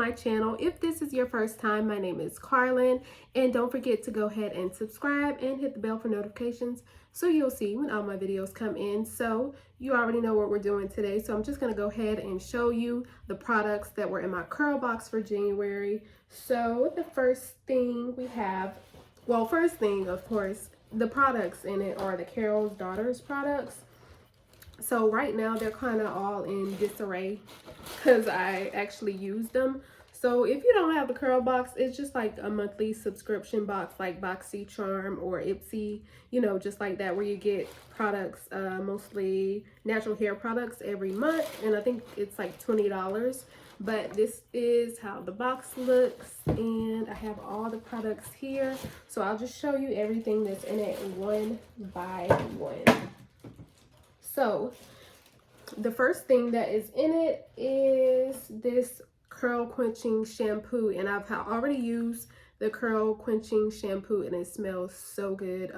my channel. If this is your first time, my name is Carlyn, and don't forget to go ahead and subscribe and hit the bell for notifications so you'll see when all my videos come in. So you already know what we're doing today, so I'm just going to go ahead and show you the products that were in my Curlbox for January. So the first thing we have, well, first thing, of course, the products in it are the Carol's Daughters products. So right now they're kind of all in disarray because I actually used them. So if you don't have the Curlbox, it's just like a monthly subscription box like BoxyCharm or Ipsy, you know, just like that, where you get products, mostly natural hair products every month. And I think it's like $20. But this is how the box looks, and I have all the products here. So I'll just show you everything that's in it one by one. So the first thing that is in it is this curl quenching shampoo, and I've already used the curl quenching shampoo and it smells so good.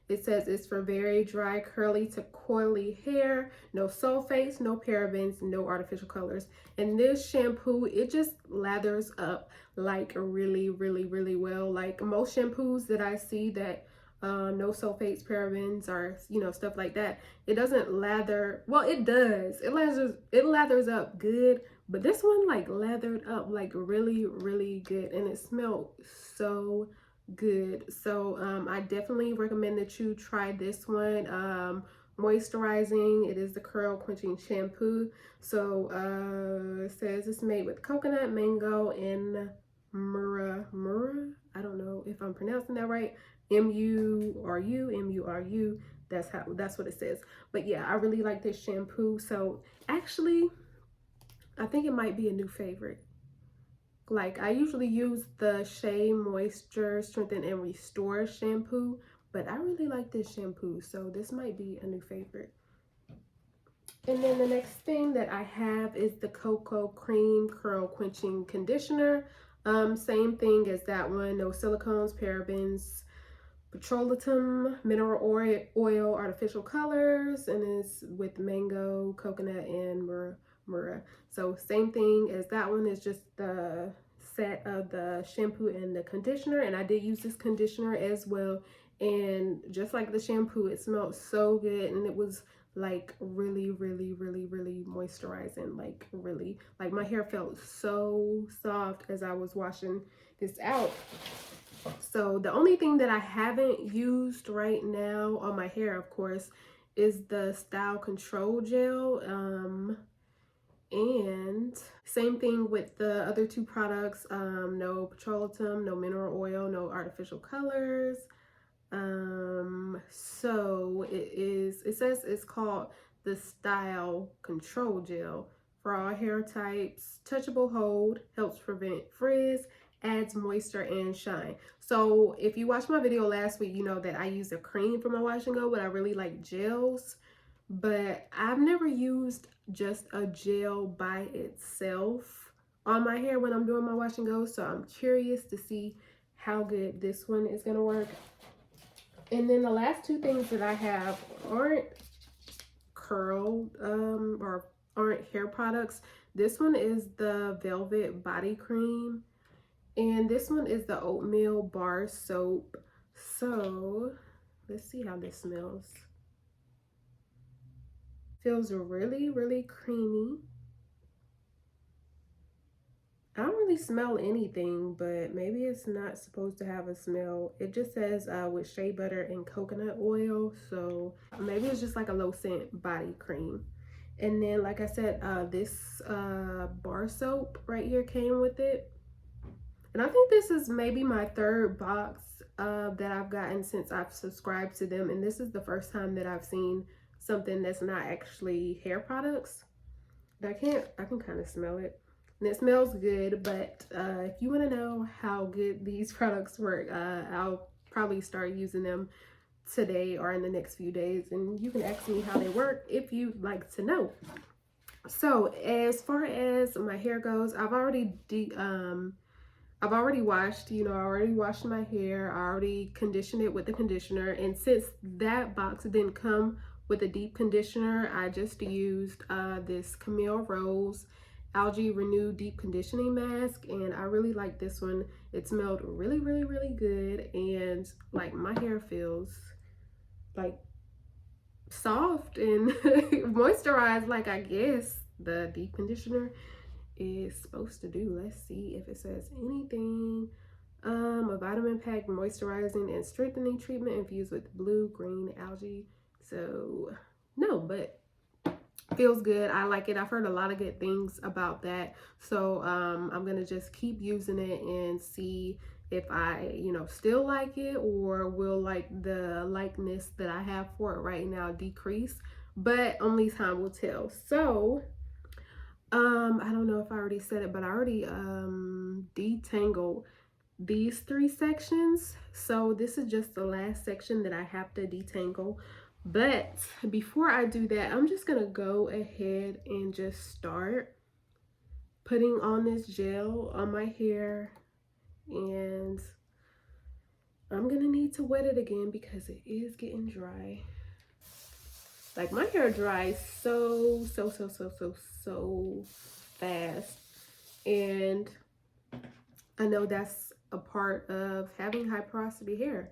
It says it's for very dry, curly to coily hair, no sulfates, no parabens, no artificial colors. And this shampoo, it just lathers up like really well. Like most shampoos that I see that no sulfates, parabens, or you know, stuff like that, it doesn't lather. Well, it does. It lathers up good, but this one like lathered up like really good, and it smelled so good. So I definitely recommend that you try this one. Moisturizing. It is the curl quenching shampoo. So it says it's made with coconut, mango, and mura. I don't know if I'm pronouncing that right. M-U-R-U. That's what it says. But yeah, I really like this shampoo. So actually, I think it might be a new favorite. Like, I usually use the Shea Moisture Strengthen and Restore shampoo, but I really like this shampoo, so this might be a new favorite. And then the next thing that I have is the Cocoa Cream Curl Quenching Conditioner. Same thing as that one, no silicones, parabens, petroleum, mineral oil, artificial colors, and it's with mango, coconut, and mura. So same thing as that one, is just the set of the shampoo and the conditioner. And I did use this conditioner as well, and just like the shampoo, it smelled so good, and it was like really moisturizing. Like really, like my hair felt so soft as I was washing this out. So the only thing that I haven't used right now on my hair, of course, is the Style Control Gel. And same thing with the other two products. No petroleum, no mineral oil, no artificial colors. So it says it's called the Style Control Gel for all hair types, touchable hold, helps prevent frizz, adds moisture and shine. So if you watched my video last week, you know that I use a cream for my wash and go, but I really like gels. But I've never used just a gel by itself on my hair when I'm doing my wash and go, so I'm curious to see how good this one is gonna work. And then the last two things that I have aren't curl or aren't hair products. This one is the Velvet Body Cream, and this one is the Oatmeal Bar Soap. So let's see how this smells. Feels really creamy. I don't really smell anything, but maybe it's not supposed to have a smell. It just says with shea butter and coconut oil, so maybe it's just like a low scent body cream. And then, like I said, this bar soap right here came with it. And I think this is maybe my third box that I've gotten since I've subscribed to them. And this is the first time that I've seen something that's not actually hair products. But I can kind of smell it. And it smells good, but if you want to know how good these products work, I'll probably start using them today or in the next few days. And you can ask me how they work if you'd like to know. So as far as my hair goes, I've already washed, you know, I already washed my hair. I already conditioned it with the conditioner. And since that box didn't come with a deep conditioner, I just used this Camille Rose. Algae Renew Deep Conditioning Mask, and I really like this one. It smelled really, really, really good, and like my hair feels like soft and moisturized, like I guess the deep conditioner is supposed to do. Let's see if it says anything. A vitamin packed moisturizing and strengthening treatment infused with blue green algae. So no, but feels good. I like it. I've heard a lot of good things about that. So I'm gonna just keep using it and see if I, still like it, or will like the likeness that I have for it right now decrease. But only time will tell. So I don't know if I already said it, but I already detangled these 3 sections. So this is just the last section that I have to detangle. But before I do that, I'm just gonna go ahead and just start putting on this gel on my hair, and I'm gonna need to wet it again because it is getting dry. Like my hair dries so fast, and I know that's a part of having high porosity hair.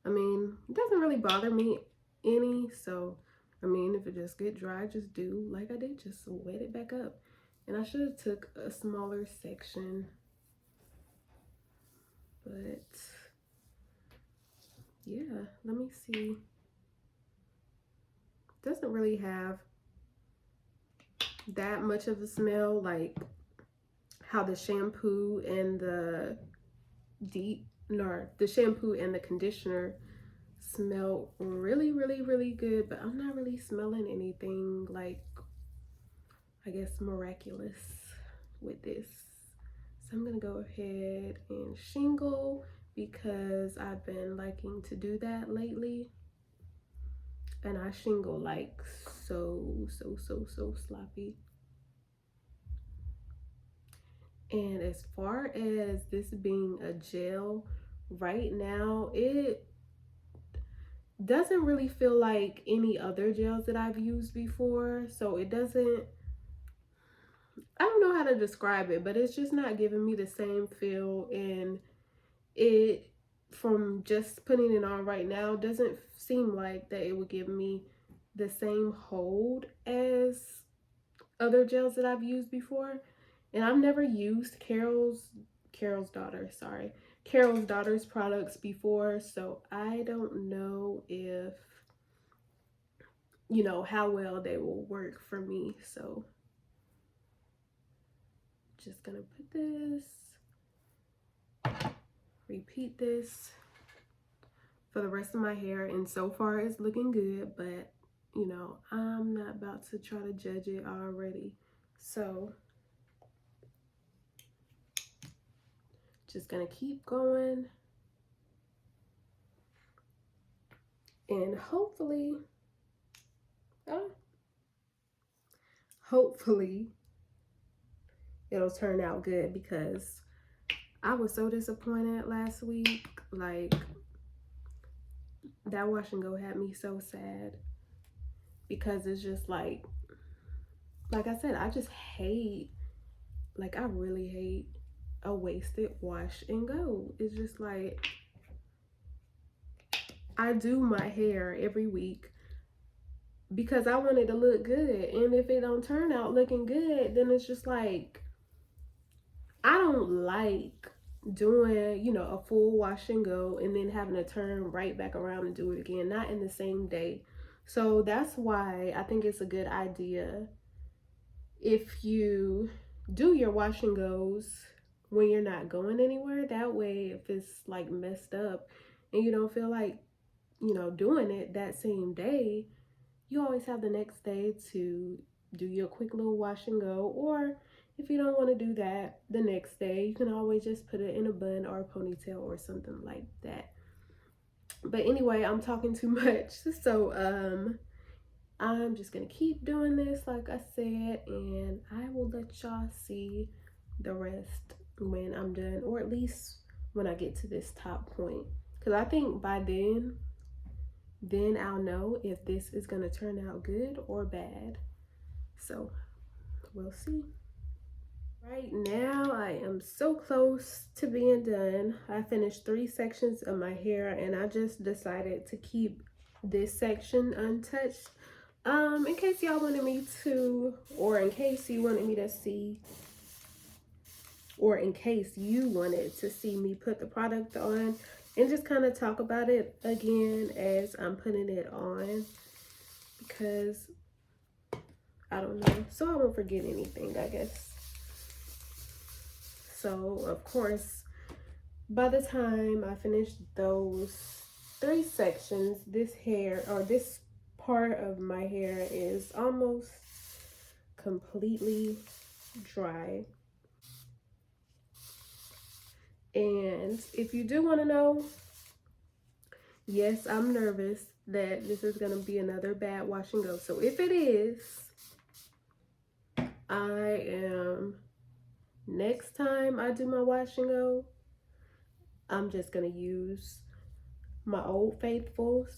I mean, it doesn't really bother me any, so I mean, if it just get dry, just do like I did, just wet it back up. And I should have took a smaller section, but yeah, let me see. It doesn't really have that much of a smell like how the shampoo and the the shampoo and the conditioner smell really, really, really good, but I'm not really smelling anything like, I guess, miraculous with this. So I'm gonna go ahead and shingle because I've been liking to do that lately. And I shingle like so sloppy. And as far as this being a gel, right now, it doesn't really feel like any other gels that I've used before. So it doesn't, I don't know how to describe it, but it's just not giving me the same feel. And it, from just putting it on right now, doesn't seem like that it would give me the same hold as other gels that I've used before. And I've never used Carol's daughter's products before, so I don't know if, how well they will work for me. So just gonna put this, repeat this for the rest of my hair, and so far it's looking good, but I'm not about to try to judge it already. So just gonna keep going, and hopefully it'll turn out good, because I was so disappointed last week. Like, that wash and go had me so sad, because it's just like I said, I just hate, like, I really hate a wasted wash and go. It's just like, I do my hair every week because I want it to look good, and if it don't turn out looking good, then it's just like, I don't like doing, a full wash and go and then having to turn right back around and do it again, not in the same day. So that's why I think it's a good idea if you do your wash and goes when you're not going anywhere. That way, if it's like messed up and you don't feel like, doing it that same day, you always have the next day to do your quick little wash and go. Or if you don't want to do that the next day, you can always just put it in a bun or a ponytail or something like that. But anyway, I'm talking too much. So I'm just gonna keep doing this like I said, and I will let y'all see the rest when I'm done, or at least when I get to this top point, because I think by then I'll know if this is gonna turn out good or bad. So we'll see. Right now, I am so close to being done. I finished 3 sections of my hair and I just decided to keep this section untouched. In case y'all wanted me to, or in case you wanted me to see, or in case you wanted to see me put the product on and just kind of talk about it again as I'm putting it on, because I don't know, so I won't forget anything, I guess. So, of course, by the time I finish those 3 sections, this hair, or this part of my hair, is almost completely dry. And if you do want to know, yes, I'm nervous that this is going to be another bad wash and go. So if it is, I am, next time I do my wash and go, I'm just going to use my Old Faithfuls,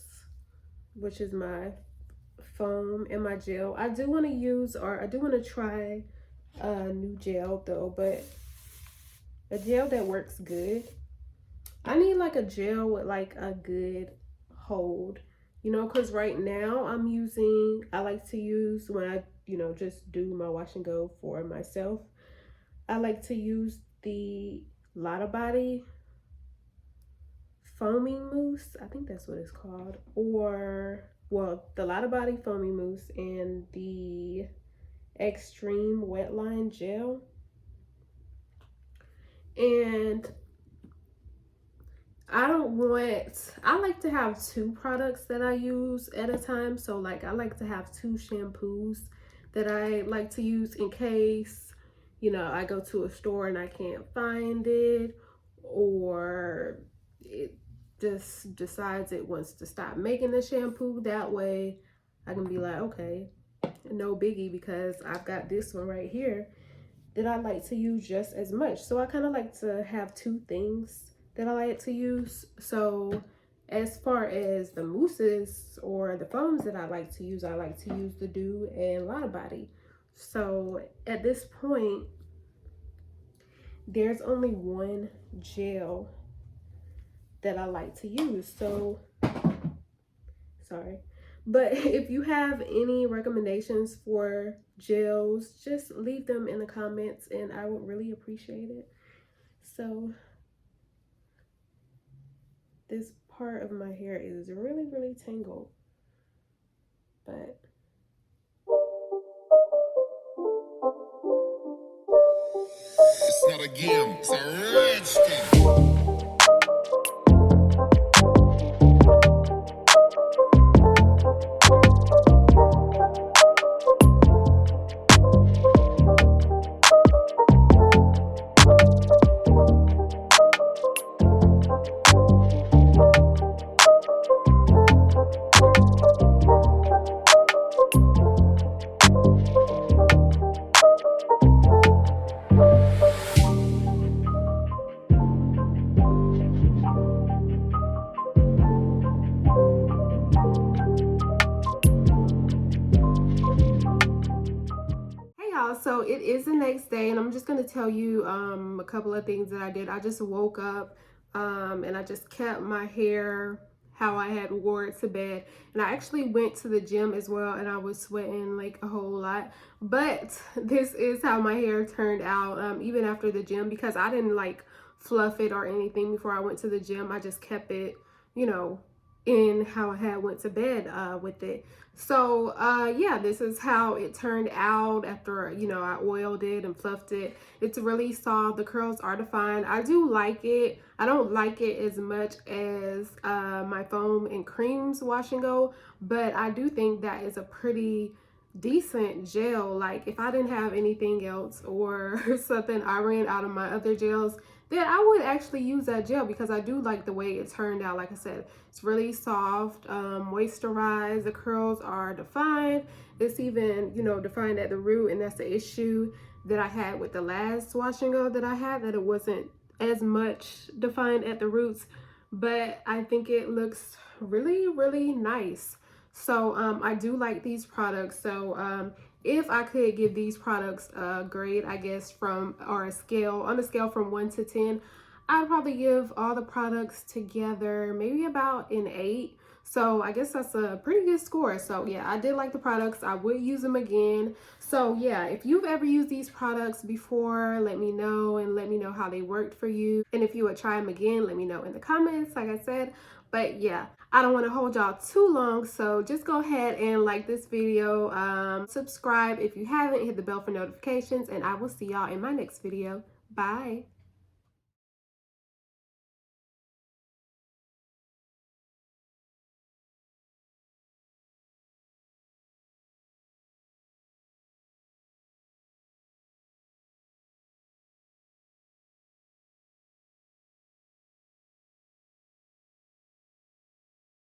which is my foam, and my gel. I do want to use, or I do want to try a new gel though, but a gel that works good. I need like a gel with like a good hold, you know, because right now I like to use, when I, you know, just do my wash and go for myself, I like to use the Lotta Body foaming mousse. I think that's what it's called. Or, well, the Lotta Body foaming mousse and the Extreme Wetline gel. And I like to have 2 products that I use at a time. So like I like to have 2 shampoos that I like to use in case, you know, I go to a store and I can't find it, or it just decides it wants to stop making the shampoo. That way I can be like, okay, no biggie, because I've got this one right here that I like to use just as much. So I kind of like to have 2 things that I like to use. So as far as the mousses or the foams that I like to use the Dew and Lotta Body. So at this point, there's only one gel that I like to use. So, sorry. But if you have any recommendations for gels, just leave them in the comments and I would really appreciate it. So this part of my hair is really, really tangled, but it's not a game, it's a rich thing. so it is the next day and I'm just going to tell you a couple of things that I did. I just woke up and I just kept my hair how I had wore it to bed, and I actually went to the gym as well and I was sweating like a whole lot, but this is how my hair turned out even after the gym, because I didn't like fluff it or anything before I went to the gym. I just kept it, you know, in how I had went to bed with it. So yeah, this is how it turned out after, you know, I oiled it and fluffed it. It's really soft. The curls are defined. I do like it. I don't like it as much as my foam and creams wash and go, but I do think that is a pretty decent gel. Like if I didn't have anything else or something, I ran out of my other gels, then I would actually use that gel, because I do like the way it turned out. Like I said, it's really soft, moisturized, the curls are defined. It's even, you know, defined at the root, and that's the issue that I had with the last wash and go that I had, that it wasn't as much defined at the roots. But I think it looks really, really nice. So I do like these products. So if I could give these products a grade, I guess from or a scale on a scale from 1 to 10, I'd probably give all the products together maybe about an 8. So I guess that's a pretty good score. So yeah, I did like the products. I would use them again. So yeah, if you've ever used these products before, let me know and let me know how they worked for you. And if you would try them again, let me know in the comments, like I said. But yeah, I don't want to hold y'all too long, so just go ahead and like this video, subscribe if you haven't, hit the bell for notifications, and I will see y'all in my next video. Bye.